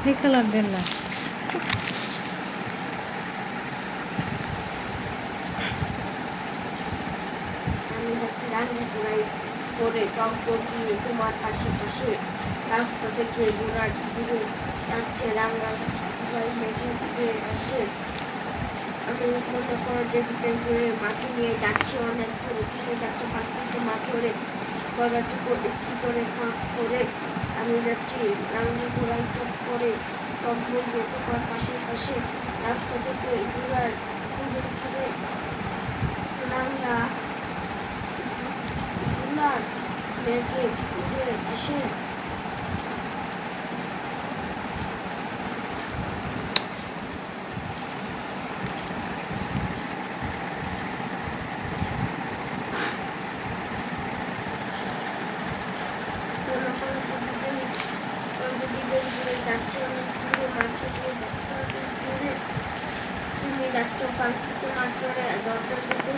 এই কালার দেন না। আমি যাচ্ছি রান্না করাই করে টক দিয়ে তোমার পাশে পাশে রাস্তা থেকে ঘোড়া দূরে যাচ্ছে রান্না সবাই মেঘে ঘুরে আসে। আমি মনে করো যে ভিতরে ঘুরে মাটি নিয়ে যাচ্ছি অনেক ধরে চলে যাচ্ছে পাখি তোমার চড়ে গলাটুকু একটু করে ফাঁক করে আমি যাচ্ছি রান্না ঘোড়াই চোখ করে টক দিয়ে তোমার পাশে পাশে রাস্তা থেকে ঘোড়ার ঘুরে ঘুরে রান্না ধুলার মেঘে ঘুরে আসে। মনে করো যদি দেরি করে যাচ্ছ অনেক দূরে মাঠে দিয়ে যাচ্ছ অনেক দূরে তুমি যাচ্ছ পাখিতে মাঠ চড়ে দরজা থেকে